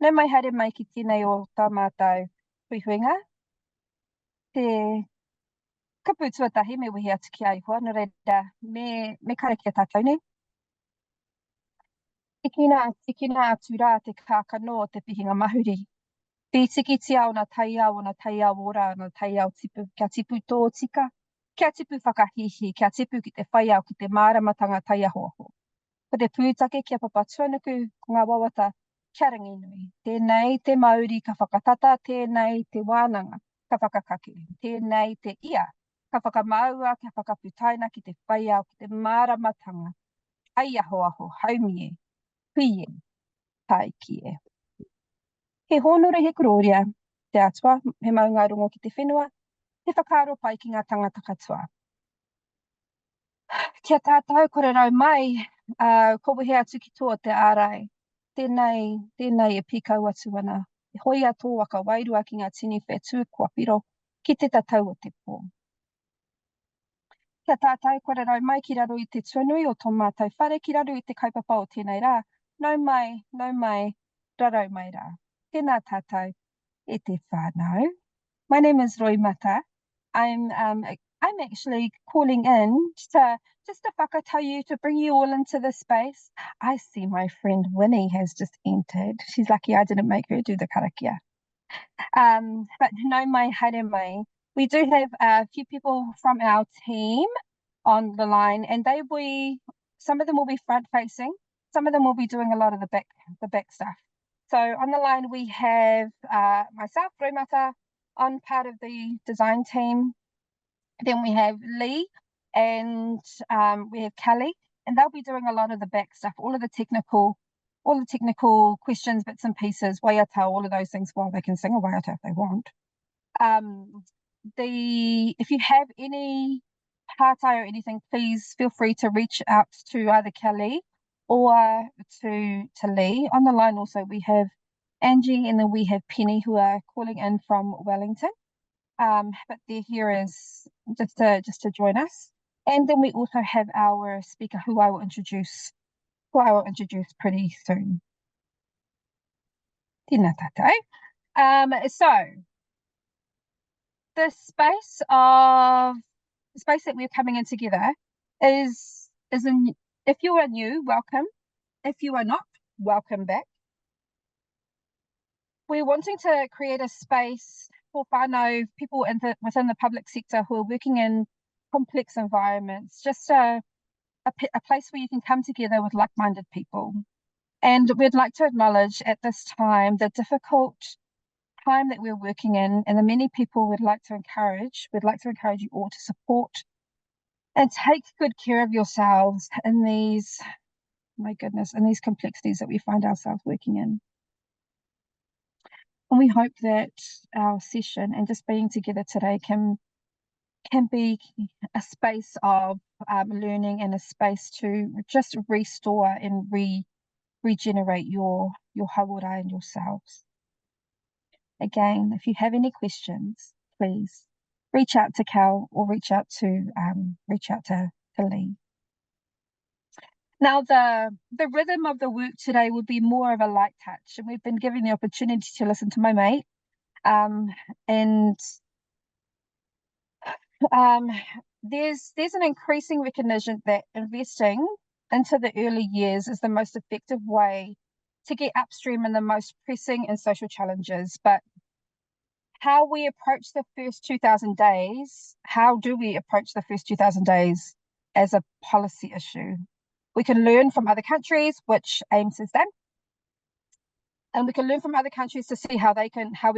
Nau mai haere mai ki tēnei o tā mātou huihuinga. Te kapu tuatahi me wihi atu ki aihua, nā reira me karakia tātou nei. Tikina atu rā te kākano o te pihinga mahuri. Te tiki te ao na tai ao ora, na tai ao tipu, kia tipu tō tika, kia tipu whakahihi, kia tipu ki te whai au ki te māramatanga tai ahoho. Ko te pūtake kia papa tuanuku ko ngā wawata kia rangi nui. Tēnei te mauri ka whakatata, tēnei te wānanga ka whakakake, tēnei te ia ka whakamaua, ka whakaputaina ki te whai au, ki te māramatanga, ai aho, haumie, huie, taikie. He honore he kuroria, te atua, he maunga rongo ki te whenua, he whakaaro pai ki ngā tangata katoa. Kia tātou kore rau mai, ko wehe atu ki toa te ārai. Tēnei e pikau atu ana. E hoi ato waka wairua ki ngā tini whetū kua piro ki te tatau o te pō. Kia tātou kore rau mai ki raro i te tuanui o tō mātou whare, ki raro i te kaipapa o tēnei rā. Nau mai, rarau mai rā. Tēnā tātou e te whānau. My name is Roy Mata. I'm actually calling in just to whakatau you, to bring you all into this space. I see my friend Winnie has just entered. She's lucky I didn't make her do the karakia. But no mai haere mai. We do have a few people from our team on the line, and some of them will be front facing, some of them will be doing a lot of the back stuff. So on the line we have myself, Roy Mata, on part of the design team. Then we have Lee and we have Kelly, and they'll be doing a lot of the back stuff, all the technical questions, bits and pieces, waiata, all of those things. Well, they can sing a waiata if they want. If you have any pārtai or anything, please feel free to reach out to either Kelly or to Lee. On the line also we have Angie, and then we have Penny, who are calling in from Wellington. But they're here as just to join us. And then we also have our speaker, who I will introduce pretty soon. Tēnā tātou. So the space that we're coming in together is if you are new, welcome. If you are not, welcome back. We're wanting to create a space for whānau, people within the public sector who are working in complex environments, just a place where you can come together with like-minded people. And we'd like to acknowledge at this time the difficult time that we're working in, and the many people we'd like to encourage you all to support and take good care of yourselves in these, in these complexities that we find ourselves working in. And we hope that our session and just being together today can be a space of learning, and a space to just restore and regenerate your hauora and yourselves. Again, if you have any questions, please reach out to Cal or reach out to Lee. Now, the rhythm of the work today will be more of a light touch, and we've been given the opportunity to listen to my mate. There's an increasing recognition that investing into the early years is the most effective way to get upstream in the most pressing and social challenges. But how we approach the first 2,000 days, how do we approach the first 2,000 days as a policy issue? We can learn from other countries, which Aimee has done. And we can learn from other countries to see how we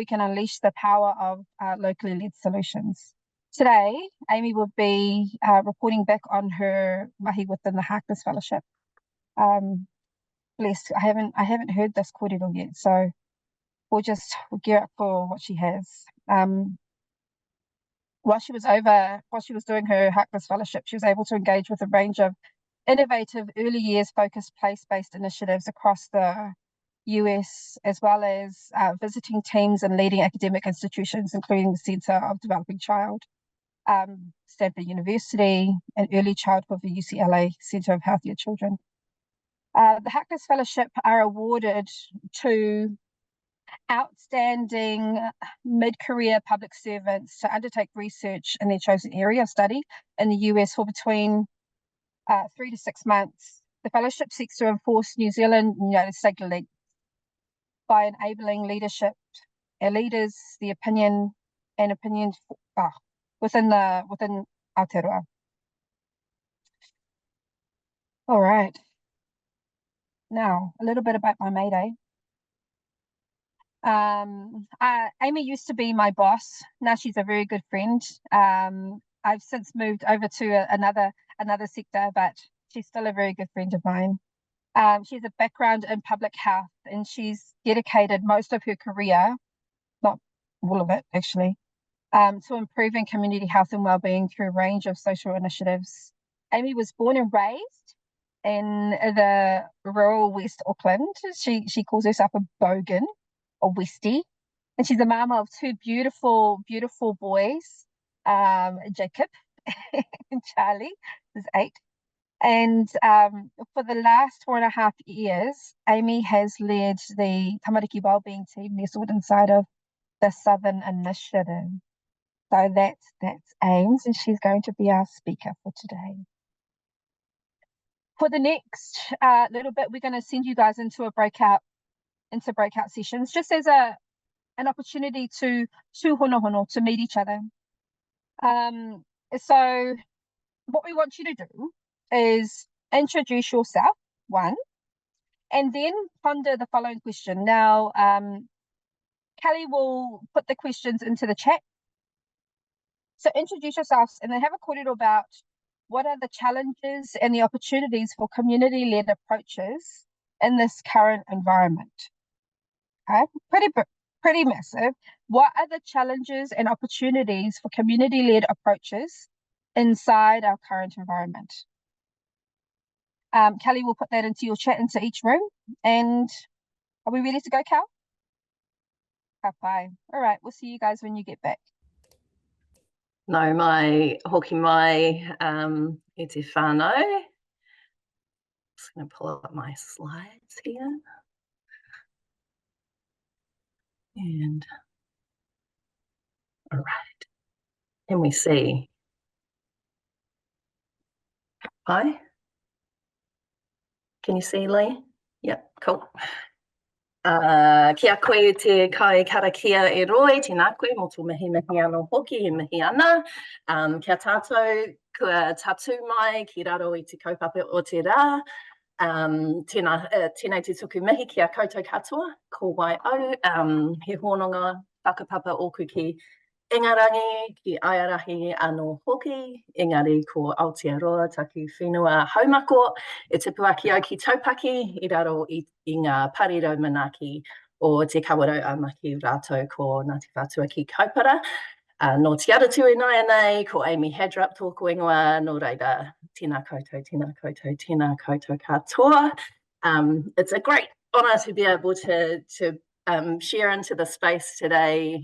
can unleash the power of locally led solutions. Today, Aimee will be reporting back on her mahi within the Harkness Fellowship. Blessed, I haven't heard this kōrero yet, so we'll gear up for what she has. While she was doing her Harkness Fellowship, she was able to engage with a range of innovative early years focused place-based initiatives across the US, as well as visiting teams and leading academic institutions, including the Centre of Developing Child, Stanford University, and Early Childhood for UCLA Centre of Healthier Children. The Harkness Fellowship are awarded to outstanding mid-career public servants to undertake research in their chosen area of study in the US for between 3 to 6 months. The fellowship seeks to enforce New Zealand and United States links by enabling leadership, leaders, the opinions within Aotearoa. All right. Now, a little bit about my Mayday. Aimee used to be my boss. Now she's a very good friend. I've since moved over to another sector, but she's still a very good friend of mine. She has a background in public health, and she's dedicated most of her career, not all of it actually, to improving community health and wellbeing through a range of social initiatives. Aimee was born and raised in the rural West Auckland. She calls herself a bogan, a Westie, and she's a mama of two beautiful boys, Jacob and Charlie, who's 8. And for the last 4.5 years, Aimee has led the Tamariki Wellbeing team nestled inside of the Southern Initiative. So that's Ames, and she's going to be our speaker for today. For the next little bit, we're going to send you guys into breakout sessions, just as an opportunity to hono, to meet each other. So what we want you to do is introduce yourself, one, and then ponder the following question. Now, Kelly will put the questions into the chat. So introduce yourselves and then have a kōrero about what are the challenges and the opportunities for community-led approaches in this current environment. Okay, pretty massive. What are the challenges and opportunities for community-led approaches inside our current environment? Kelly will put that into your chat, into each room. And are we ready to go, Cal? Bye. All right, we'll see you guys when you get back. No mai, hoki mai, e te whānau. Just going to pull up my slides here. And, all right. And we see. Hi. Can you see, Lee? Yep, cool. Kia koe te kai karakia e roi, tēnā koe, mō tō mihi anō hoki, e mihi ana. Kia tātou, kua tatu mai, ki raro i te kaupapa o te rā. Tēnei te tuku mihi kia koutou katoa, ko wai au, he hononga whakapapa oku ki Ingarangi, ki Aiarahi anō hoki, engari ko Aotearoa, taku whenua haumako, e te puaki au ki taupaki, i raro i ngā parirau manaki o te kawarau amaki rātou ko Ngāti Whātua ki Kaupara. No te aratu e nai anei, ko Aimee Hadrup tōku ingoa, no reira, tēnā koutou, tēnā koutou, tēnā koutou katoa. It's a great honour to be able to share into the space today.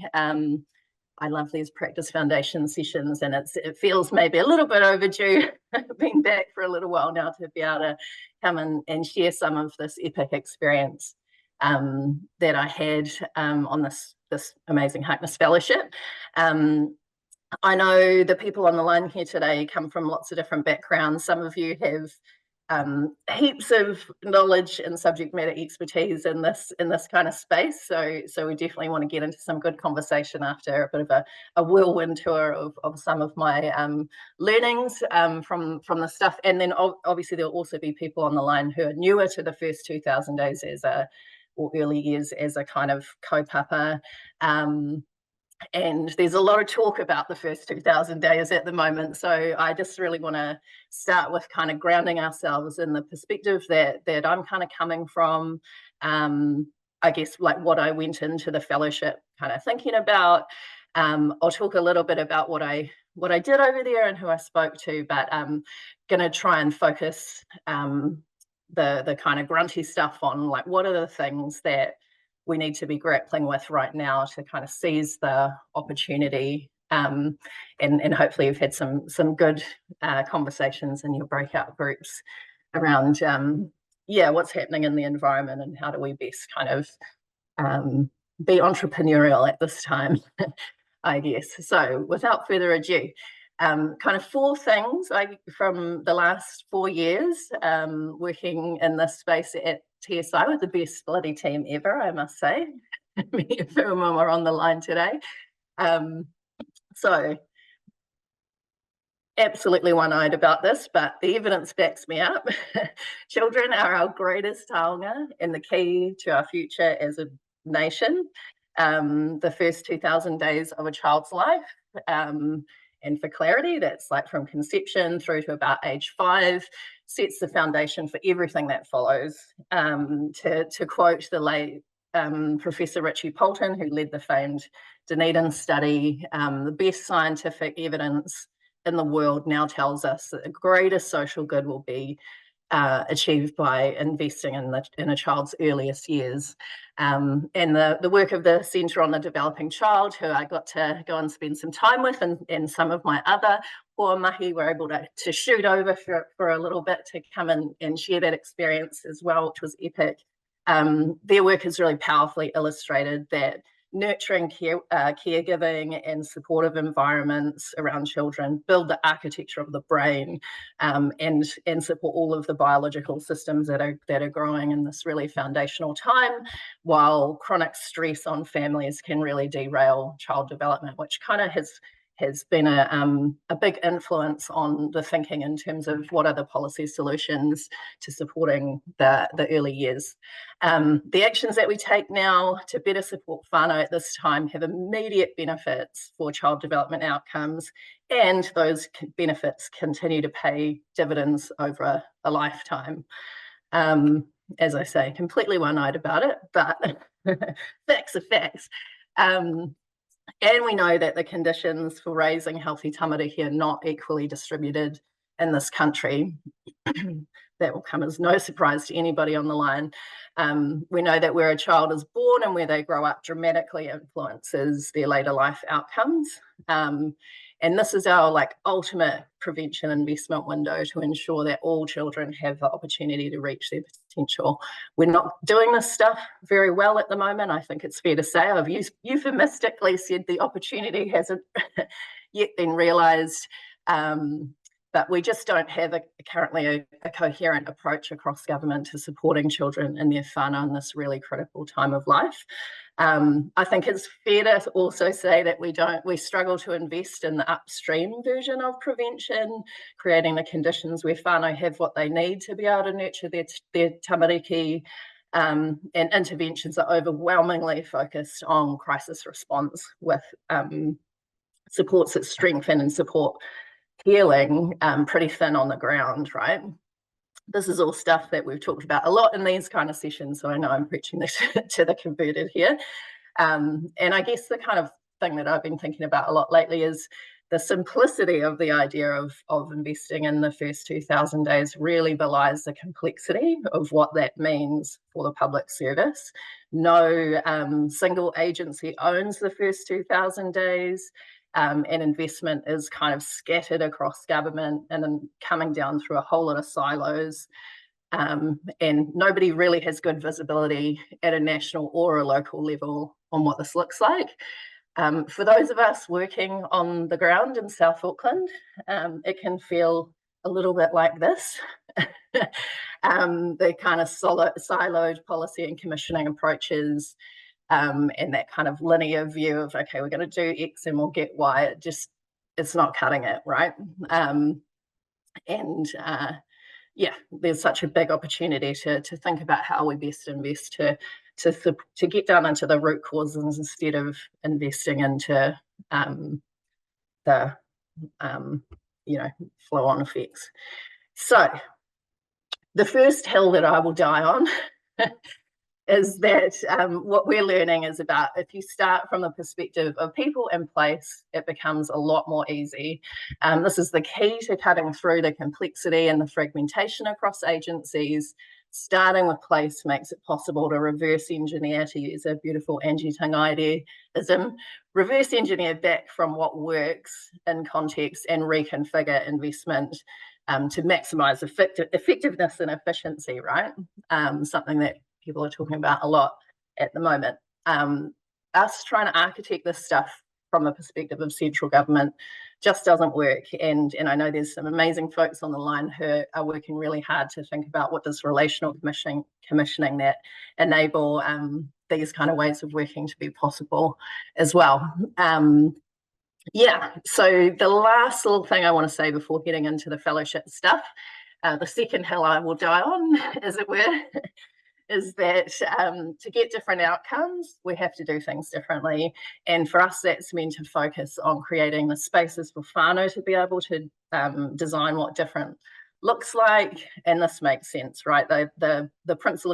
I love these practice foundation sessions, and it feels maybe a little bit overdue. Been back for a little while now to be able to come and share some of this epic experience that I had on this amazing Harkness Fellowship. I know the people on the line here today come from lots of different backgrounds. Some of you have heaps of knowledge and subject matter expertise in this kind of space, so we definitely want to get into some good conversation after a bit of a whirlwind tour of some of my learnings from the stuff. And then obviously there'll also be people on the line who are newer to the first 2,000 days or early years as a kind of kaupapa. And there's a lot of talk about the first 2,000 days at the moment. So I just really want to start with kind of grounding ourselves in the perspective that I'm kind of coming from, I guess, like what I went into the fellowship kind of thinking about. I'll talk a little bit about what I did over there and who I spoke to, but I'm going to try and focus the kind of grunty stuff on like what are the things that we need to be grappling with right now to kind of seize the opportunity. And hopefully you've had some good conversations in your breakout groups around, what's happening in the environment and how do we best kind of be entrepreneurial at this time, I guess. So without further ado, kind of 4 things from the last 4 years working in this space at TSI with the best bloody team ever, I must say. Me and Phil are on the line today. So absolutely one-eyed about this, but the evidence backs me up. Children are our greatest taonga and the key to our future as a nation. The first 2,000 days of a child's life, and for clarity, that's like from conception through to about age 5, sets the foundation for everything that follows. To quote the late Professor Richie Poulton, who led the famed Dunedin study, the best scientific evidence in the world now tells us that the greatest social good will be achieved by investing in a child's earliest years. And the work of the Centre on the Developing Child, who I got to go and spend some time with, and some of my other poor Mihi were able to shoot over for a little bit to come and share that experience as well, which was epic. Their work has really powerfully illustrated that nurturing caregiving and supportive environments around children build the architecture of the brain, and support all of the biological systems that are growing in this really foundational time, while chronic stress on families can really derail child development, which kind of has been a big influence on the thinking in terms of what are the policy solutions to supporting the early years. The actions that we take now to better support whānau at this time have immediate benefits for child development outcomes, and those benefits continue to pay dividends over a lifetime. As I say, completely one-eyed about it, but facts are facts. And we know that the conditions for raising healthy tamariki are not equally distributed in this country. That will come as no surprise to anybody on the line. We know that where a child is born and where they grow up dramatically influences their later life outcomes. And this is our ultimate prevention investment window to ensure that all children have the opportunity to reach their potential. We're not doing this stuff very well at the moment. I think it's fair to say. I've euphemistically said the opportunity hasn't yet been realised. But we just don't have currently a coherent approach across government to supporting children in their whānau in this really critical time of life. I think it's fair to also say that we struggle to invest in the upstream version of prevention, creating the conditions where whānau have what they need to be able to nurture their tamariki, and interventions are overwhelmingly focused on crisis response with supports that strengthen and support healing, pretty thin on the ground, right? This is all stuff that we've talked about a lot in these kind of sessions, so I know I'm preaching this to the converted here. And I guess the kind of thing that I've been thinking about a lot lately is the simplicity of the idea of investing in the first 2,000 days really belies the complexity of what that means for the public service. No single agency owns the first 2,000 days. And investment is kind of scattered across government and then coming down through a whole lot of silos. And nobody really has good visibility at a national or a local level on what this looks like. For those of us working on the ground in South Auckland, it can feel a little bit like this. The kind of siloed policy and commissioning approaches, and that kind of linear view of, okay, we're going to do X and we'll get Y. It's not cutting it, right? Yeah, there's such a big opportunity to think about how we best invest to get down into the root causes instead of investing into the flow-on effects. So the first hill that I will die on is that what we're learning is about if you start from the perspective of people in place, it becomes a lot more easy. This is the key to cutting through the complexity and the fragmentation across agencies. Starting with place makes it possible to reverse engineer, to use a beautiful Angie Tangaideism, reverse engineer back from what works in context and reconfigure investment to maximise effectiveness and efficiency, right? Something that people are talking about a lot at the moment. us trying to architect this stuff from the perspective of central government just doesn't work. And I know there's some amazing folks on the line who are working really hard to think about what does relational commissioning that enable these kind of ways of working to be possible as well. Yeah, so the last little thing I want to say before getting into the fellowship stuff, the second hill I will die on, as it were, is that to get different outcomes, we have to do things differently. And for us, that's meant to focus on creating the spaces for whānau to be able to design what different looks like. And this makes sense, right? The principle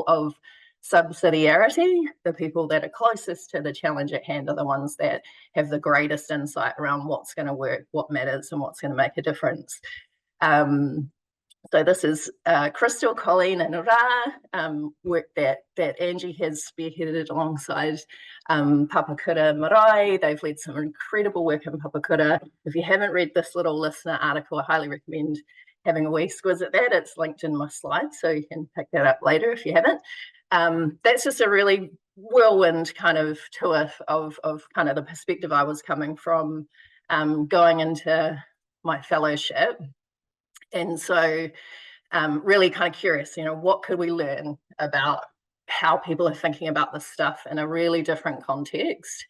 of subsidiarity, the people that are closest to the challenge at hand are the ones that have the greatest insight around what's going to work, what matters, and what's going to make a difference. So this is Crystal, Colleen and Ra, work that Angie has spearheaded alongside Papakura Marae. They've led some incredible work in Papakura. If you haven't read this little listener article, I highly recommend having a wee squiz at that. It's linked in my slides, so you can pick that up later if you haven't. That's just a really whirlwind kind of tour of kind of the perspective I was coming from going into my fellowship. And so really kind of curious, what could we learn about how people are thinking about this stuff in a really different context?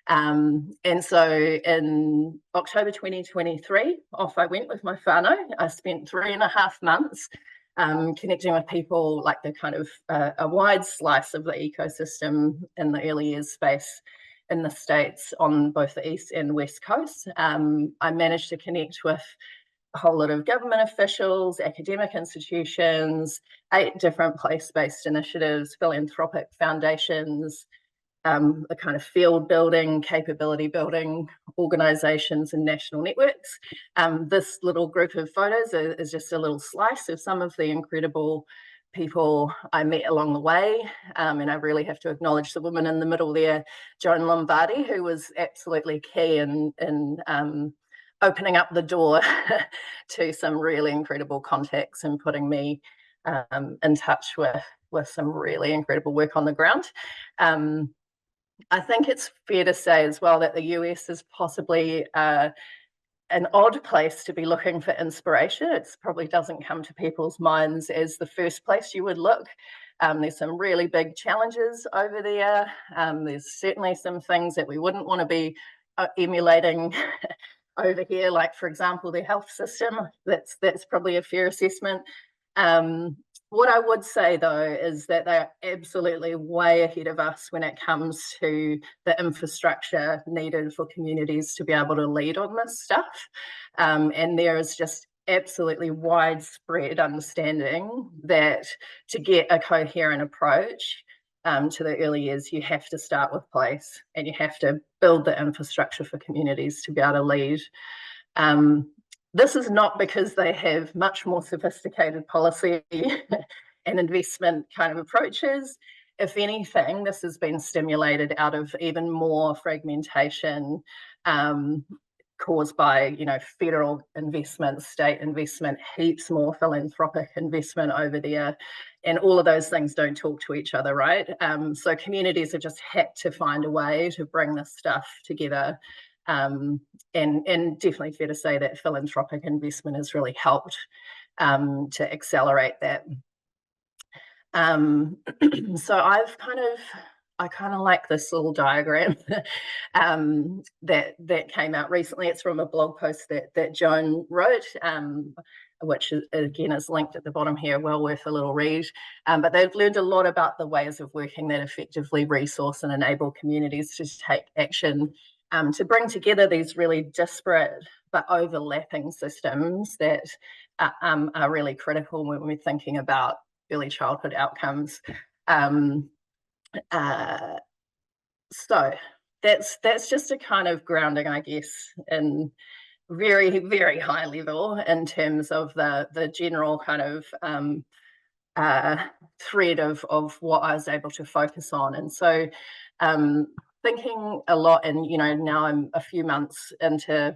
And so in October 2023, off I went with my whānau. I spent 3.5 months connecting with people like the kind of a wide slice of the ecosystem in the early years space in the States on both the East and West Coast. I managed to connect with a whole lot of government officials, academic institutions, 8 different place-based initiatives, philanthropic foundations, the kind of field building, capability building organizations and national networks. This little group of photos is just a little slice of some of the incredible people I met along the way. And I really have to acknowledge the woman in the middle there, Joan Lombardi, who was absolutely key in opening up the door to some really incredible contacts and putting me in touch with some really incredible work on the ground. I think it's fair to say as well that the US is possibly an odd place to be looking for inspiration. It probably doesn't come to people's minds as the first place you would look. There's some really big challenges over there. There's certainly some things that we wouldn't want to be emulating over here, like, for example, the health system. That's probably a fair assessment. What I would say, though, is that they're absolutely way ahead of us when it comes to the infrastructure needed for communities to be able to lead on this stuff. And there is just absolutely widespread understanding that to get a coherent approach to the early years, you have to start with place and you have to build the infrastructure for communities to be able to lead. This is not because they have much more sophisticated policy and investment kind of approaches. If anything, this has been stimulated out of even more fragmentation caused by, federal investment, state investment, heaps more philanthropic investment over there. And all of those things don't talk to each other, right? So communities have just had to find a way to bring this stuff together. And definitely fair to say that philanthropic investment has really helped to accelerate that. So I kind of like this little diagram that came out recently. It's from a blog post that Joan wrote, which again is linked at the bottom here, well worth a little read. But they've learned a lot about the ways of working that effectively resource and enable communities to take action to bring together these really disparate but overlapping systems that are really critical when we're thinking about early childhood outcomes. So that's just a kind of grounding, I guess, in very, very high level in terms of the general kind of thread of what I was able to focus on. And so thinking a lot, and now I'm a few months into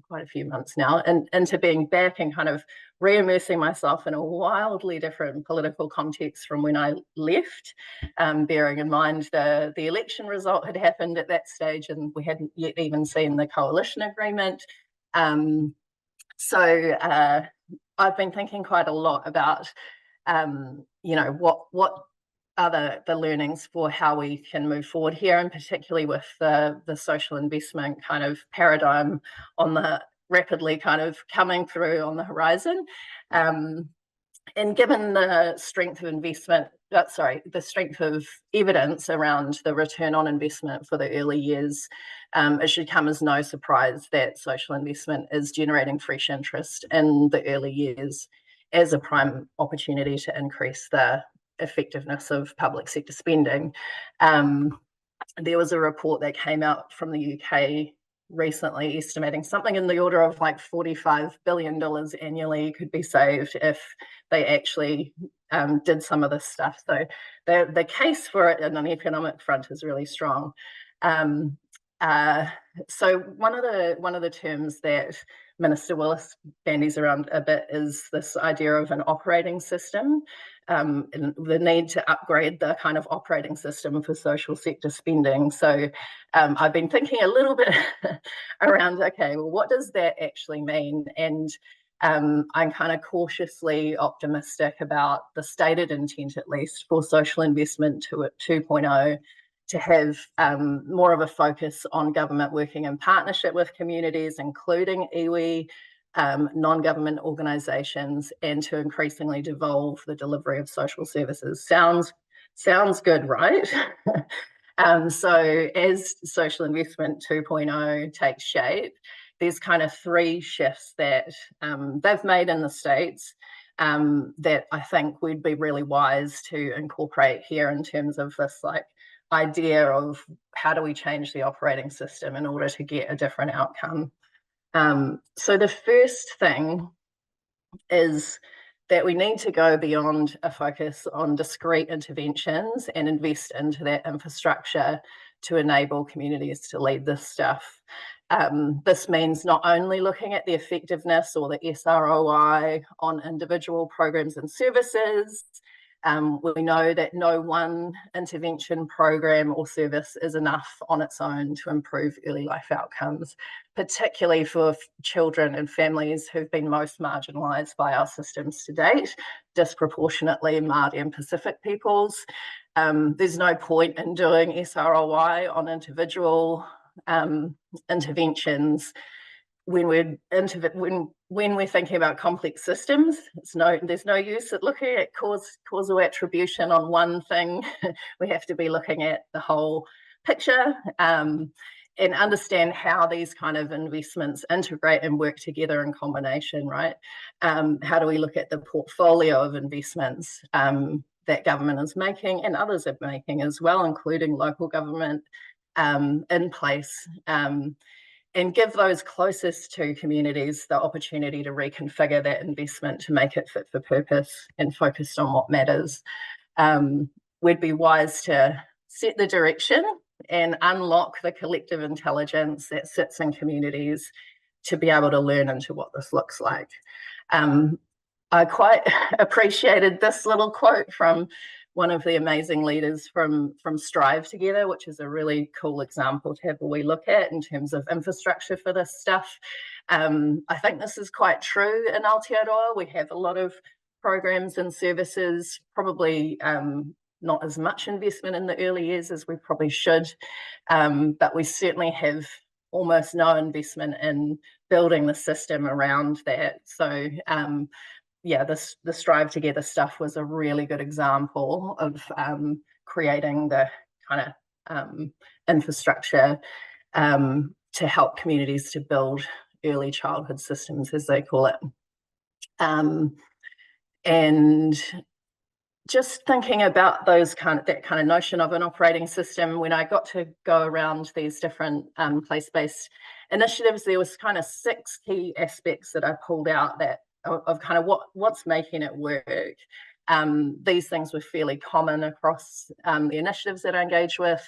quite a few months now, and into being back and kind of re-immersing myself in a wildly different political context from when I left, bearing in mind the election result had happened at that stage and we hadn't yet even seen the coalition agreement. So I've been thinking quite a lot about, what are the learnings for how we can move forward here, and particularly with the social investment kind of paradigm on the rapidly kind of coming through on the horizon. And given the strength of investment, the strength of evidence around the return on investment for the early years, it should come as no surprise that social investment is generating fresh interest in the early years as a prime opportunity to increase the effectiveness of public sector spending. There was a report that came out from the UK recently estimating something in the order of like $45 billion annually could be saved if they actually did some of this stuff. So the case for it on an economic front is really strong. So one of the terms that Minister Willis bandies around a bit is this idea of an operating system, and the need to upgrade the kind of operating system for social sector spending. So I've been thinking a little bit around, okay, well, what does that actually mean? And I'm kind of cautiously optimistic about the stated intent, at least, for social investment 2.0 to have more of a focus on government working in partnership with communities, including iwi, non-government organisations, and to increasingly devolve the delivery of social services. Sounds good, right? So as social investment 2.0 takes shape, there's kind of three shifts that they've made in the States that I think we'd be really wise to incorporate here in terms of this idea of how do we change the operating system in order to get a different outcome. So the first thing is that we need to go beyond a focus on discrete interventions and invest into that infrastructure to enable communities to lead this stuff. This means not only looking at the effectiveness or the SROI on individual programs and services. We know that no one intervention program or service is enough on its own to improve early life outcomes, particularly for children and families who've been most marginalised by our systems to date, disproportionately Māori and Pacific peoples. There's no point in doing SROI on individual interventions when we're thinking about complex systems. There's no use at looking at causal attribution on one thing. We have to be looking at the whole picture and understand how these kind of investments integrate and work together in combination, right? How do we look at the portfolio of investments that government is making and others are making as well, including local government in place, and give those closest to communities the opportunity to reconfigure that investment to make it fit for purpose and focused on what matters. We'd be wise to set the direction and unlock the collective intelligence that sits in communities to be able to learn into what this looks like. I quite appreciated this little quote from one of the amazing leaders from Strive Together, which is a really cool example to have a wee look at in terms of infrastructure for this stuff. I think this is quite true in Aotearoa. We have a lot of programs and services, probably not as much investment in the early years as we probably should, but we certainly have almost no investment in building the system around that. So yeah, the Strive Together stuff was a really good example of creating the kind of infrastructure to help communities to build early childhood systems, as they call it. And just thinking about that kind of notion of an operating system, when I got to go around these different place-based initiatives, there was kind of 6 key aspects that I pulled out that of kind of what's making it work. These things were fairly common across the initiatives that I engage with.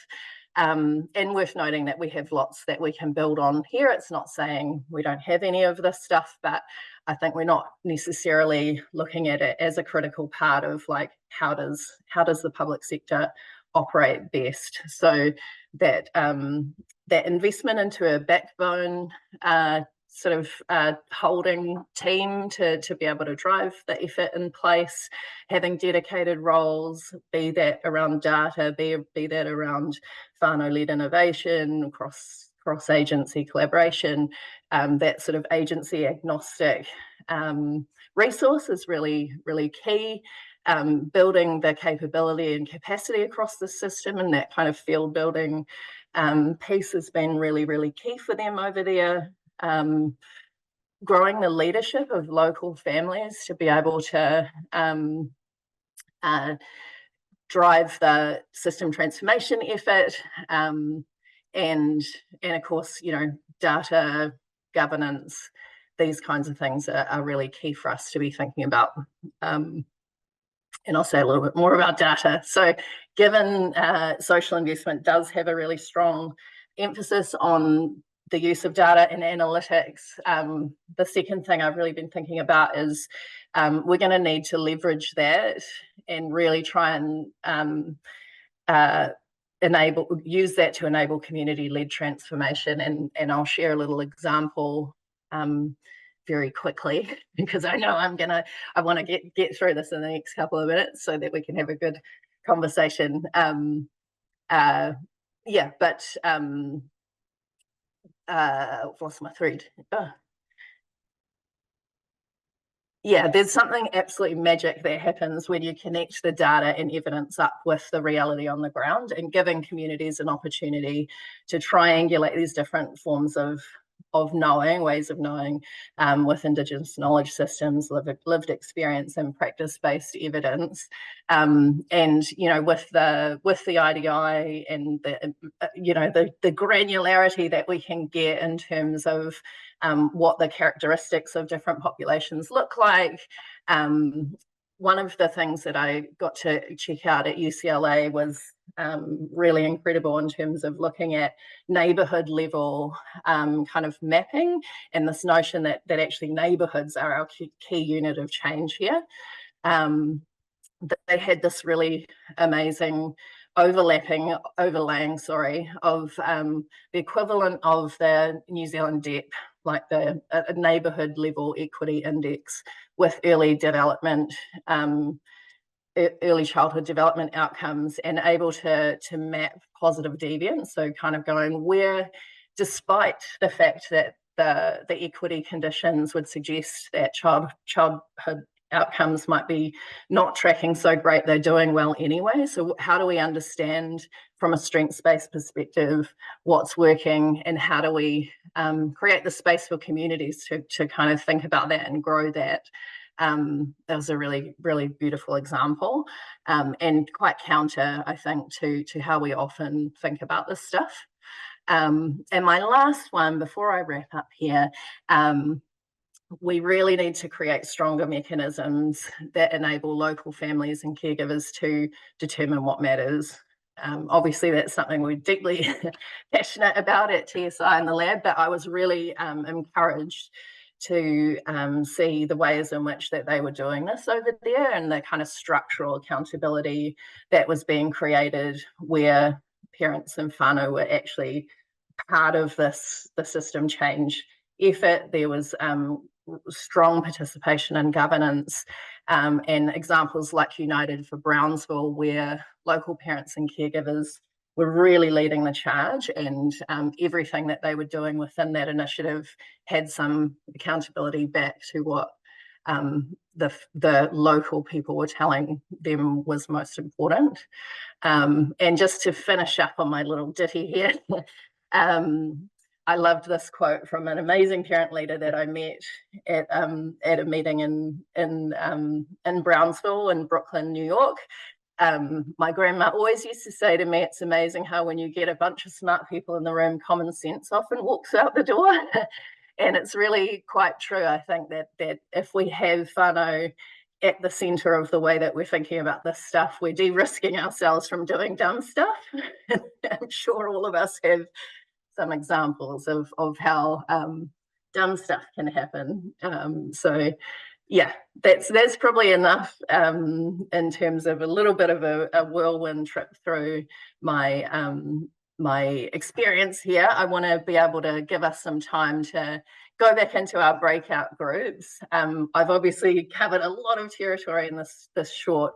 And worth noting that we have lots that we can build on here. It's not saying we don't have any of this stuff, but I think we're not necessarily looking at it as a critical part of like how does the public sector operate best. So that that investment into a backbone sort of holding team to be able to drive the effort in place, having dedicated roles, be that around data, be that around whānau-led innovation, cross-agency collaboration, that sort of agency agnostic resource is really, really key. Building the capability and capacity across the system, and that kind of field building piece has been really, really key for them over there. Growing the leadership of local families to be able to drive the system transformation effort, and of course, you know, data governance, these kinds of things are really key for us to be thinking about. And I'll say a little bit more about data. So given social investment does have a really strong emphasis on the use of data and analytics, the second thing I've really been thinking about is we're going to need to leverage that and really try and use that to enable community-led transformation. And I'll share a little example very quickly, because I know I want to get through this in the next couple of minutes so that we can have a good conversation. I've lost my thread. Yeah, there's something absolutely magic that happens when you connect the data and evidence up with the reality on the ground, and giving communities an opportunity to triangulate these different forms of knowing, ways of knowing, with Indigenous knowledge systems, lived experience and practice-based evidence. And, you know, with the IDI and the granularity that we can get in terms of what the characteristics of different populations look like. One of the things that I got to check out at UCLA was really incredible in terms of looking at neighbourhood level kind of mapping, and this notion that actually neighbourhoods are our key unit of change here. They had this really amazing overlaying, of the equivalent of the New Zealand DEP, like the neighbourhood level equity index, with early development, early childhood development outcomes, and able to map positive deviance. So kind of going where, despite the fact that the equity conditions would suggest that childhood outcomes might be not tracking so great, they're doing well anyway. So how do we understand from a strengths-based perspective what's working, and how do we create the space for communities to kind of think about that and grow that? That was a really, really beautiful example, and quite counter, I think, to how we often think about this stuff. And my last one, before I wrap up here, we really need to create stronger mechanisms that enable local families and caregivers to determine what matters. Obviously, that's something we're deeply passionate about at TSI in the lab, but I was really encouraged to see the ways in which that they were doing this over there, and the kind of structural accountability that was being created, where parents and whānau were actually part of the system change effort. There was strong participation and governance, and examples like United for Brownsville, where local parents and caregivers were really leading the charge, and everything that they were doing within that initiative had some accountability back to what the local people were telling them was most important. And just to finish up on my little ditty here, I loved this quote from an amazing parent leader that I met at a meeting in Brownsville in Brooklyn, New York. My grandma always used to say to me, it's amazing how when you get a bunch of smart people in the room, common sense often walks out the door. And it's really quite true. I think that if we have whānau at the center of the way that we're thinking about this stuff. We're de-risking ourselves from doing dumb stuff. I'm sure all of us have some examples of how dumb stuff can happen. So yeah, that's probably enough in terms of a little bit of a whirlwind trip through my my experience here. I want to be able to give us some time to go back into our breakout groups. I've obviously covered a lot of territory in this short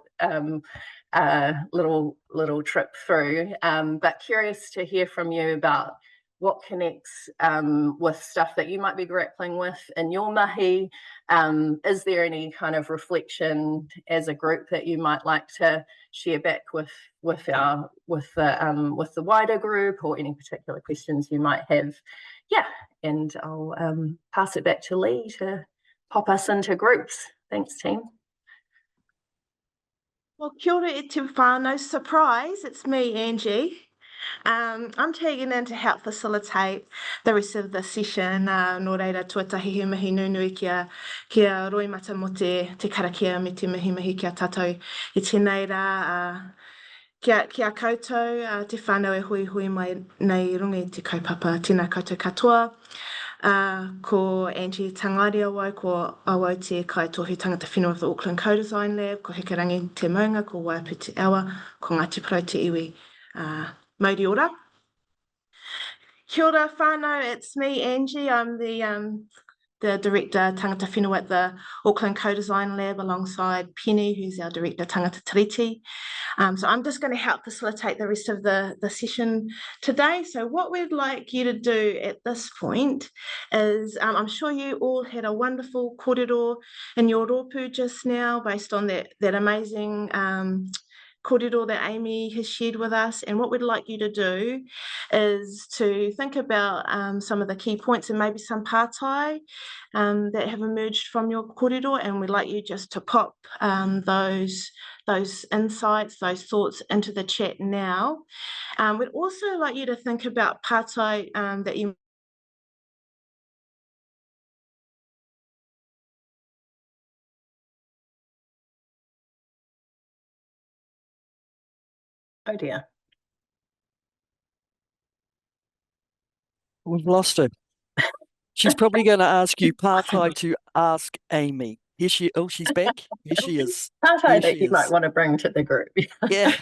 little trip through, but curious to hear from you about what connects with stuff that you might be grappling with in your mahi. Is there any kind of reflection as a group that you might like to share back with the wider group, or any particular questions you might have? Yeah, and I'll pass it back to Lee to pop us into groups. Thanks, team. Well, kia ora e te whānau. Surprise, it's me, Angie. I'm tagging in to help facilitate the rest of the session. Nō reira, tuatahi he mihi nunui kia roi mata mo te karakia me te mihi kia tātou i tēnei rā. Kia koutou, te whānau e hui mai nei runga i te kaupapa, tēnā koutou katoa. Ko Angie Tangari awai, ko awai te kaitohu tangata whenua of the Auckland Co-Design Lab, ko Hikarangi te maunga, ko Waipu te awa, ko Ngāti Parau te iwi. Mauri ora. Kia ora whānau, it's me, Angie. I'm the Director Tangata Whenua at the Auckland Co-Design Lab alongside Penny, who's our Director Tangata Tiriti. So I'm just going to help facilitate the rest of the session today. So what we'd like you to do at this point is, I'm sure you all had a wonderful kōrero in your rōpū just now based on that amazing kōrero that Aimee has shared with us. And what we'd like you to do is to think about some of the key points and maybe some pātai that have emerged from your kōrero, and we'd like you just to pop those insights, those thoughts into the chat now. We'd also like you to think about pātai that you Oh dear. We've lost her. She's probably going to ask you pātai to ask Aimee. Here she, oh, she's back. Here she is. Pātai that you might want to bring to the group. Yeah.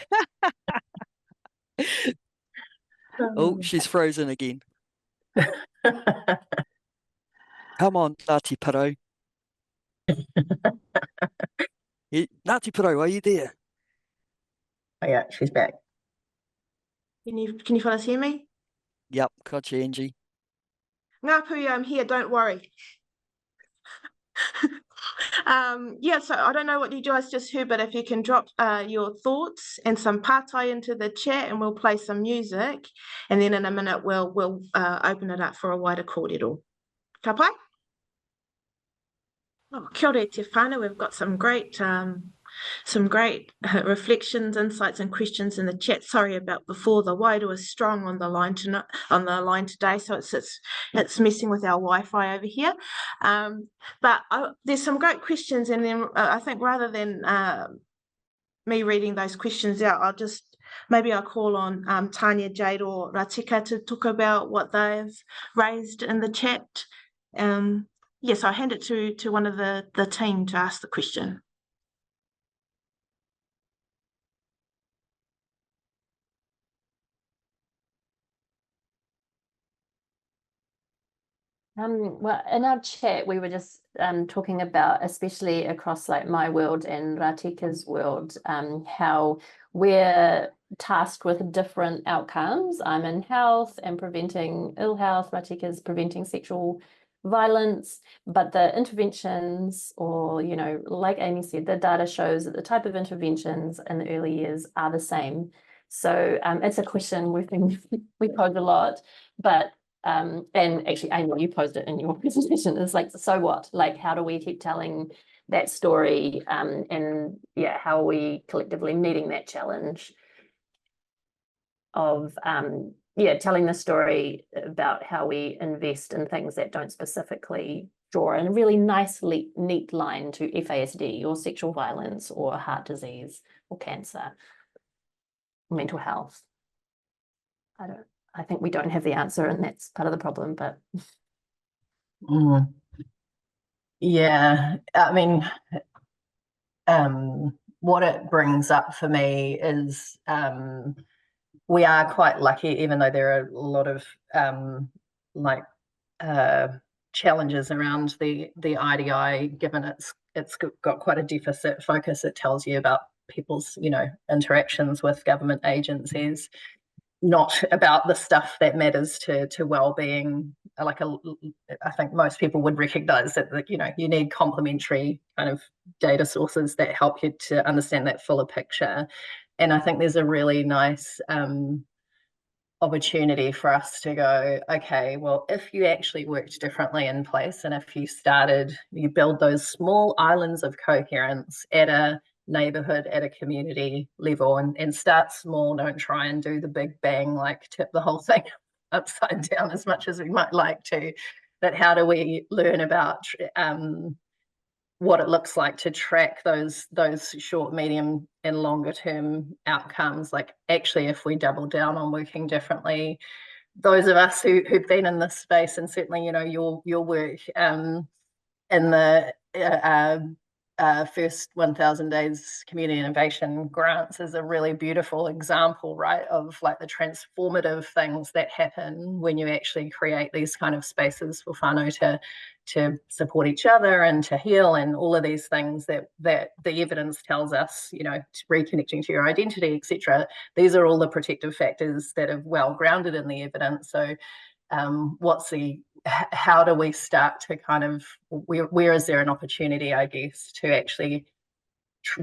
Oh, she's frozen again. Come on, Ngāti Parau. Ngāti Parau, are you there? Oh yeah, she's back. Can you fellas hear me? Yep, gotcha, Angie. Ngāpu, I'm here, don't worry. Yeah, so I don't know what you guys just heard, but if you can drop your thoughts and some pātai into the chat, and we'll play some music, and then in a minute we'll open it up for a wider kōrero. Ka pai? Oh, kia ora te whānau. We've got some great reflections, insights, and questions in the chat. Sorry about before. The Wairu is strong on the line today, so it's messing with our Wi-Fi over here. But there's some great questions, and then I think rather than me reading those questions out, I'll call on Tanya, Jade, or Ratika to talk about what they've raised in the chat. Yes, I hand it to one of the team to ask the question. Well, in our chat, we were just talking about, especially across like my world and Ratika's world, how we're tasked with different outcomes. I'm in health and preventing ill health. Ratika's preventing sexual violence, but the interventions, or, you know, like Aimee said, the data shows that the type of interventions in the early years are the same. So it's a question we pose a lot, but and actually, Aimee, you posed it in your presentation. It's like, so what? Like, how do we keep telling that story? And yeah, how are we collectively meeting that challenge of telling the story about how we invest in things that don't specifically draw a really nice, neat line to FASD or sexual violence or heart disease or cancer, mental health. I think we don't have the answer, and that's part of the problem, but. Yeah, I mean, what it brings up for me is we are quite lucky, even though there are a lot of challenges around the IDI, given it's got quite a deficit focus. It tells you about people's, interactions with government agencies, not about the stuff that matters to well-being. I think most people would recognise that you need complementary kind of data sources that help you to understand that fuller picture. And I think there's a really nice opportunity for us to go, okay, well, if you actually worked differently in place, and if you build those small islands of coherence at a neighborhood, at a community level, and start small, don't try and do the big bang, like tip the whole thing upside down as much as we might like to. But how do we learn about what it looks like to track those short, medium, and longer term outcomes? Like, actually, if we double down on working differently, those of us who've been in this space, and certainly, your work in the first 1,000 days community innovation grants is a really beautiful example, right, of like the transformative things that happen when you actually create these kind of spaces for whānau to support each other and to heal, and all of these things that the evidence tells us, reconnecting to your identity, etc. These are all the protective factors that are well grounded in the evidence. So how do we start to kind of, where is there an opportunity, I guess, to actually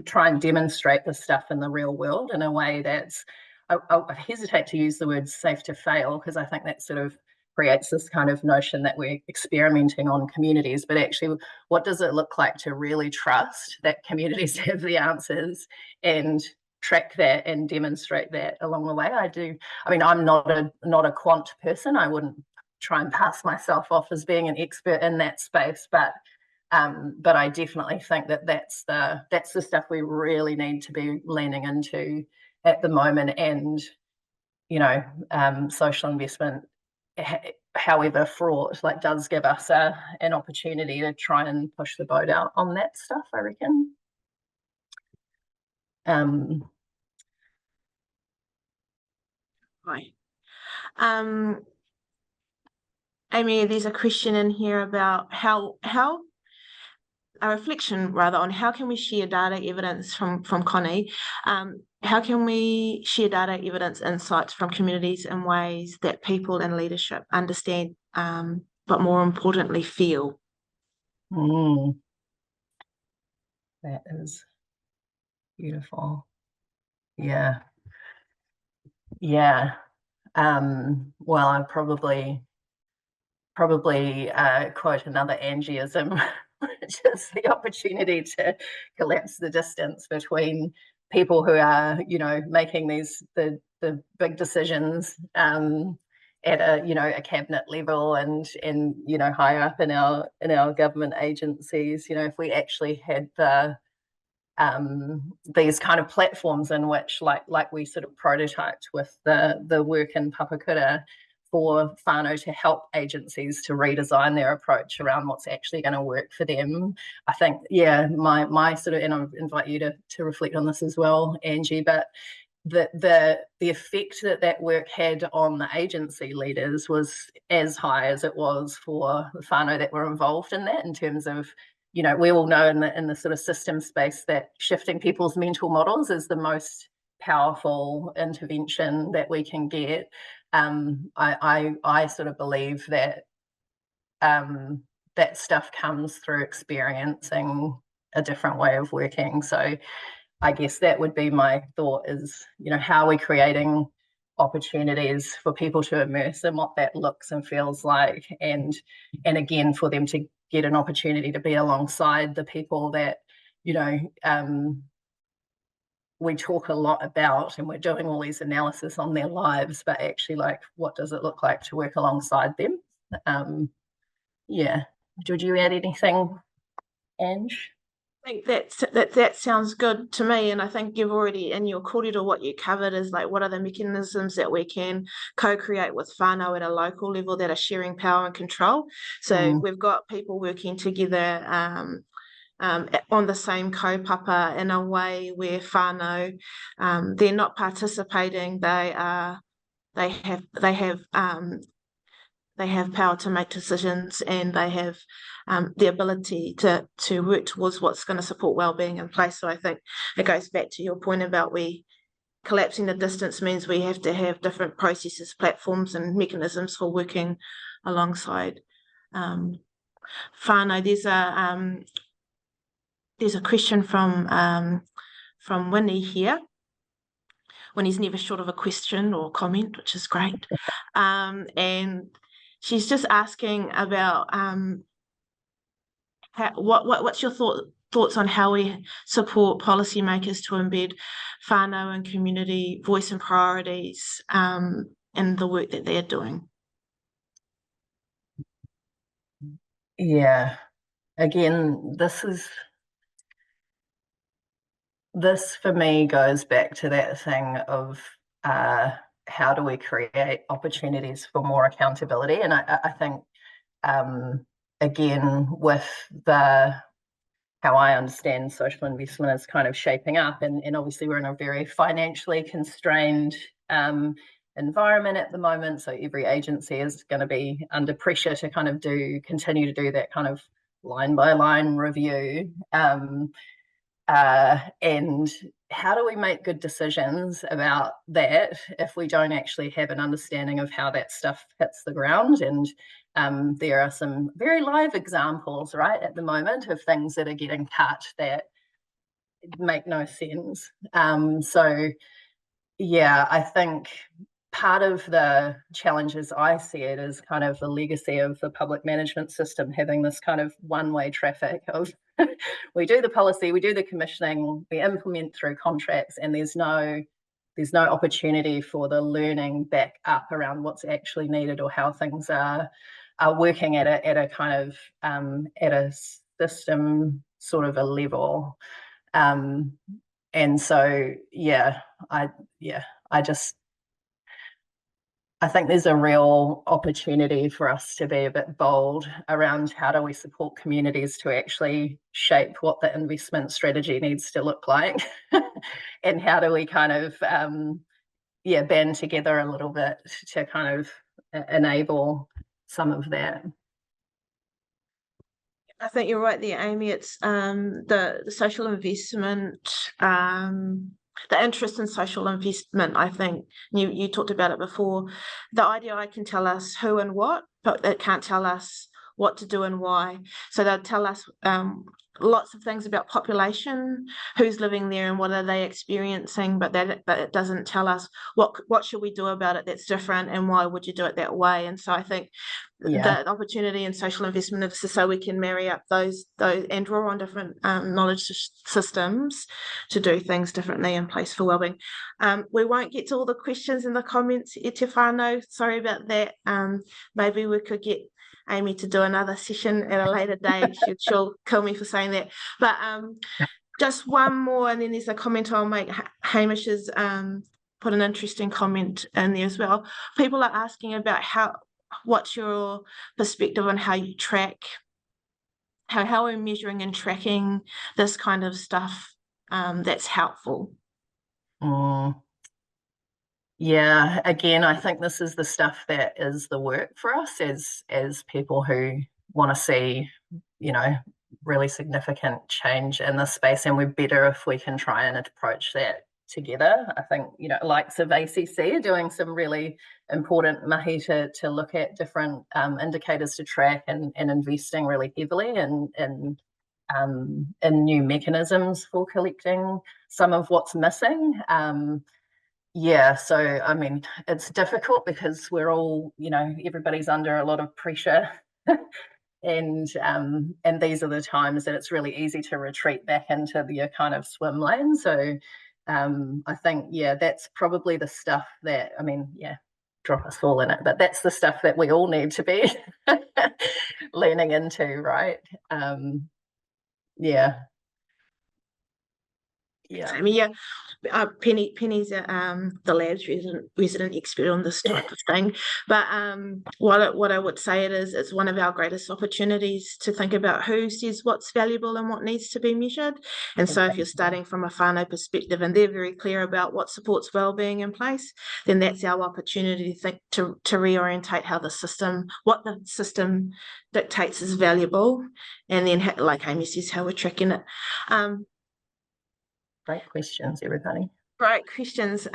try and demonstrate this stuff in the real world in a way that's, I hesitate to use the word safe to fail, because I think that sort of creates this kind of notion that we're experimenting on communities, but actually, what does it look like to really trust that communities have the answers and track that and demonstrate that along the way? I'm not a quant person. I wouldn't try and pass myself off as being an expert in that space, but I definitely think that's the stuff we really need to be leaning into at the moment. And social investment, however fraught, does give us an opportunity to try and push the boat out on that stuff, I reckon. Hi. Aimee, there's a question in here about a reflection rather on how can we share data evidence from Connie. How can we share data evidence insights from communities in ways that people in leadership understand, but more importantly, feel? That is beautiful. Yeah. Well, I probably quote another Angieism, which is the opportunity to collapse the distance between people who are, making the big decisions at a cabinet level and higher up in our government agencies. If we actually had these kind of platforms in which, like we sort of prototyped with the work in Papakura, for whānau to help agencies to redesign their approach around what's actually going to work for them. I think, my sort of, and I invite you to reflect on this as well, Angie, but the effect that work had on the agency leaders was as high as it was for the whānau that were involved in that, in terms of, we all know in the sort of system space that shifting people's mental models is the most powerful intervention that we can get. I sort of believe that that stuff comes through experiencing a different way of working. So I guess that would be my thought is, how are we creating opportunities for people to immerse in what that looks and feels like, and again, for them to get an opportunity to be alongside the people that, we talk a lot about, and we're doing all these analysis on their lives, but actually, what does it look like to work alongside them? Would you add anything, Ange? I think that sounds good to me, and I think you've already in your kōrero what you covered is like what are the mechanisms that we can co-create with whānau at a local level that are sharing power and control. So we've got people working together on the same kaupapa in a way where whānau they're not participating, they have power to make decisions, and they have the ability to work towards what's going to support wellbeing in place. So I think it goes back to your point about collapsing the distance means we have to have different processes, platforms, and mechanisms for working alongside whānau. There's a question from Winnie here. Winnie's never short of a question or comment, which is great. And she's just asking about what's your thoughts on how we support policymakers to embed whānau and community voice and priorities in the work that they're doing? Yeah, again, this for me goes back to that thing of how do we create opportunities for more accountability? And I think again, with how I understand social investment is kind of shaping up, and obviously we're in a very financially constrained environment at the moment, so every agency is going to be under pressure to kind of continue to do that kind of line by line review. And how do we make good decisions about that if we don't actually have an understanding of how that stuff hits the ground? And there are some very live examples, right, at the moment of things that are getting cut that make no sense. So, yeah, I think part of the challenges I see it is kind of the legacy of the public management system having this kind of one-way traffic of we do the policy, we do the commissioning, we implement through contracts, and there's no opportunity for the learning back up around what's actually needed or how things are working at a kind of at a system sort of a level. And so I think there's a real opportunity for us to be a bit bold around how do we support communities to actually shape what the investment strategy needs to look like, and how do we kind of band together a little bit to kind of enable some of that. I think you're right there, Aimee. It's the social investment, the interest in social investment. I think you talked about it before. The IDI can tell us who and what, but it can't tell us what to do and why. So they'll tell us lots of things about population, who's living there and what are they experiencing, but it doesn't tell us what should we do about it that's different and why would you do it that way. And so I think the opportunity in social investment is so we can marry up those and draw on different knowledge systems to do things differently in place for wellbeing. We won't get to all the questions in the comments, e te whānau, sorry about that. Maybe we could get Aimee to do another session at a later date. She'll kill me for saying that. But just one more, and then there's a comment I'll make. Hamish has put an interesting comment in there as well. People are asking about what's your perspective on how you track, how we're measuring and tracking this kind of stuff that's helpful. Yeah, again, I think this is the stuff that is the work for us as people who want to see, really significant change in this space, and we're better if we can try and approach that together. I think, likes of ACC are doing some really important mahi to look at different indicators to track and investing really heavily in new mechanisms for collecting some of what's missing. So I mean, it's difficult because we're all, everybody's under a lot of pressure, and these are the times that it's really easy to retreat back into your kind of swim lane. So I think that's probably the stuff that drop us all in it. But that's the stuff that we all need to be leaning into, right? Yeah. I mean, Penny's the lab's resident expert on this type of thing. But what I would say it's one of our greatest opportunities to think about who says what's valuable and what needs to be measured. And so if you're starting from a whānau perspective and they're very clear about what supports wellbeing in place, then that's our opportunity to think to reorientate what the system dictates is valuable, and then like Aimee says, how we're tracking it. Great questions, everybody. Great questions.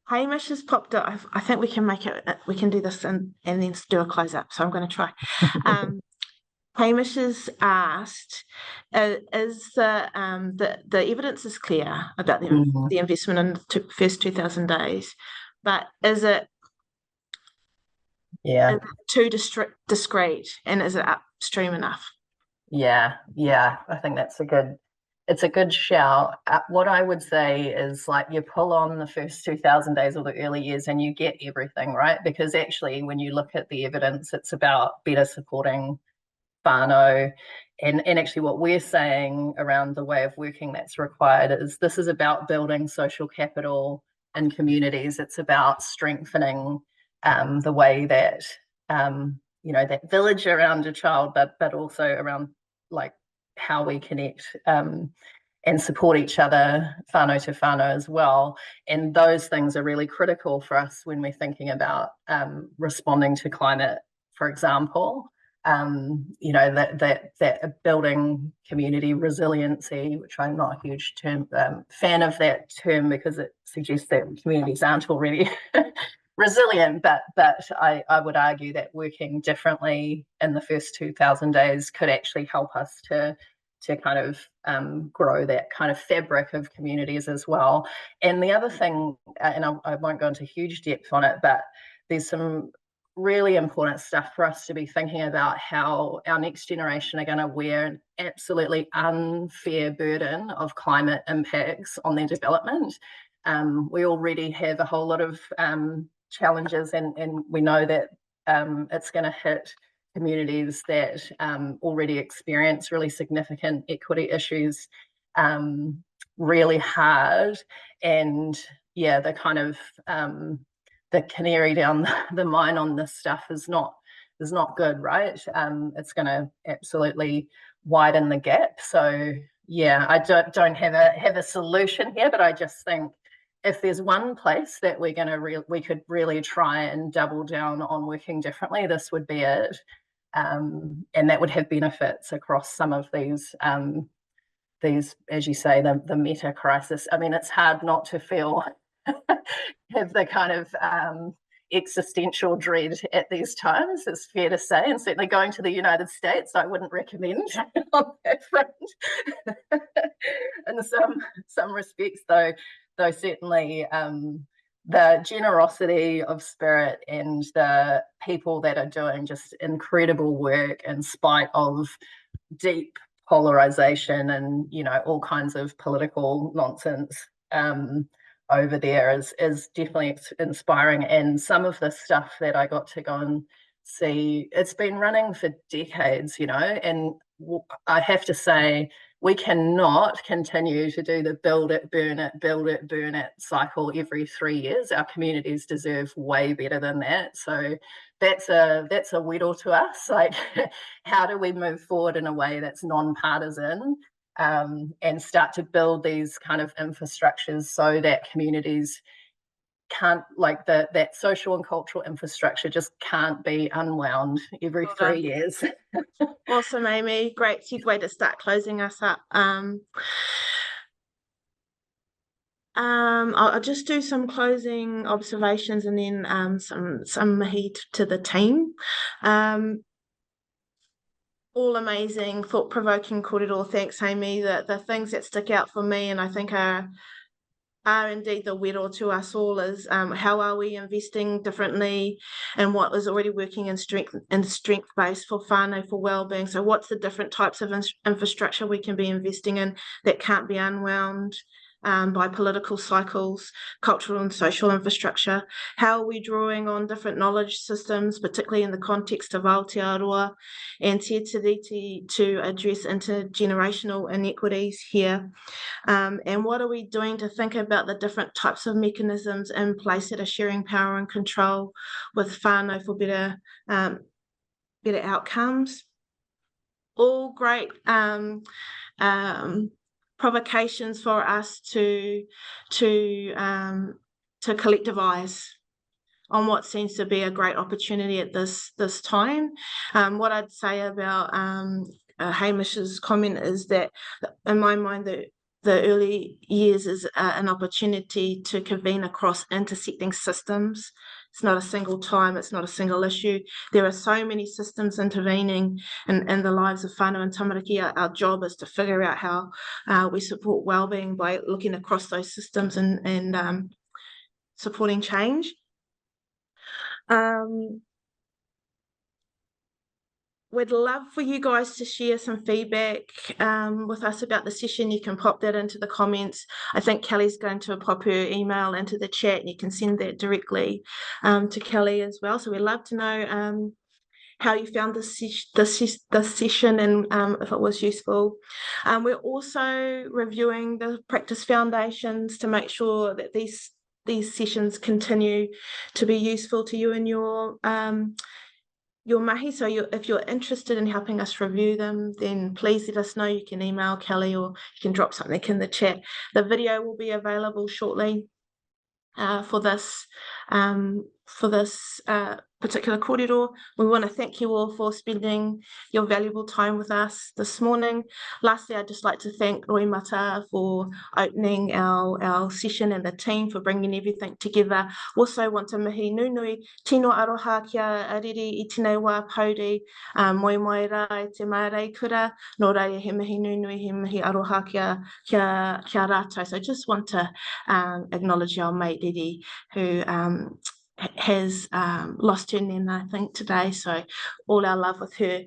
Hamish has popped up. I think we can do this and then do a close up. So I'm going to try. Hamish has asked, is the evidence is clear about the investment in the first 2,000 days, but is it too discreet, and is it upstream enough? Yeah, I think that's it's a good shout. What I would say is, like, you pull on the first 2,000 days or the early years and you get everything, right? Because actually, when you look at the evidence, it's about better supporting whānau. And actually what we're saying around the way of working that's required is this is about building social capital in communities. It's about strengthening the way that, that village around a child, but also around, like, how we connect and support each other, whānau to whānau as well. And those things are really critical for us when we're thinking about responding to climate, for example. That building community resiliency, which I'm not a huge fan of that term because it suggests that communities aren't already resilient, but I would argue that working differently in the first 2,000 days could actually help us to kind of grow that kind of fabric of communities as well. And the other thing, and I won't go into huge depth on it, but there's some really important stuff for us to be thinking about how our next generation are going to wear an absolutely unfair burden of climate impacts on their development. We already have a whole lot of challenges, and we know that it's going to hit communities that already experience really significant equity issues really hard. And the kind of the canary down the mine on this stuff is not good, right? It's going to absolutely widen the gap. So I don't have a solution here, but I just think if there's one place that we could really try and double down on working differently, this would be it, and that would have benefits across some of these, as you say, the meta crisis. I mean, it's hard not to feel have the kind of existential dread at these times, it's fair to say, and certainly going to the United States, I wouldn't recommend on that front. In some respects, though certainly the generosity of spirit and the people that are doing just incredible work in spite of deep polarization and all kinds of political nonsense over there is definitely inspiring. And some of the stuff that I got to go and see, it's been running for decades, and I have to say we cannot continue to do the build it, burn it cycle every 3 years. Our communities deserve way better than that. So that's a whittle to us. Like, how do we move forward in a way that's non-partisan and start to build these kind of infrastructures so that communities can't, like, that social and cultural infrastructure just can't be unwound every 3 years. Awesome, Aimee. Great segue to start closing us up. I'll just do some closing observations and then some mihi to the team. All amazing, thought-provoking kōrero. Thanks, Aimee. The things that stick out for me, and I think are indeed the whirro to us all, is how are we investing differently and what is already working in strength base for whānau, for wellbeing. So what's the different types of infrastructure we can be investing in that can't be unwound by political cycles, cultural and social infrastructure? How are we drawing on different knowledge systems, particularly in the context of Aotearoa and Te Tiriti, to address intergenerational inequities here? And what are we doing to think about the different types of mechanisms in place that are sharing power and control with whānau for better outcomes? All great provocations for us to collectivise on what seems to be a great opportunity at this time. What I'd say about Hamish's comment is that, in my mind, the early years is an opportunity to convene across intersecting systems. It's not a single time, it's not a single issue. There are so many systems intervening in the lives of whānau and tamariki. Our job is to figure out how we support wellbeing by looking across those systems and supporting change. We'd love for you guys to share some feedback with us about the session. You can pop that into the comments. I think Kelly's going to pop her email into the chat, and you can send that directly to Kelly as well. So we'd love to know how you found the session and if it was useful. We're also reviewing the practice foundations to make sure that these sessions continue to be useful to you and your mahi. So if you're interested in helping us review them, then please let us know. You can email Kelly or you can drop something in the chat. The video will be available shortly for this particular kōrero. We want to thank you all for spending your valuable time with us this morning. Lastly, I'd just like to thank Roi Mata for opening our session and the team for bringing everything together. Also want to mihi nunui tino aroha kia ariri I tēnei wā pauri, moi rā I te mārei kura, nō reira he mihi nunui, he mihi aroha kia rātou. So I just want to acknowledge our mate Riri, who has lost her nana, I think, today. So all our love with her.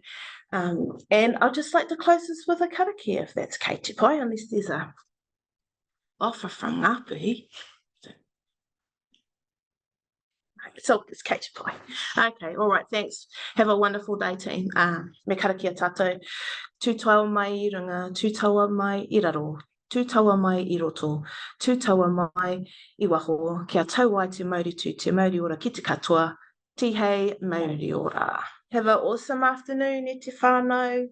And I'd just like to close this with a karakia, if that's kei te pai, unless there's a offer from Ngāpuhi. So it's kei te pai. Okay, all right, thanks. Have a wonderful day, team. Me karakia tātou. Tūtaua mai I runga, tūtaua mai I raro. Tūtaua mai I roto, tūtaua mai I waho, kia tauai te mauritu, te mauri ora ki te katoa, tihei mauri ora. Have an awesome afternoon, e te whānau.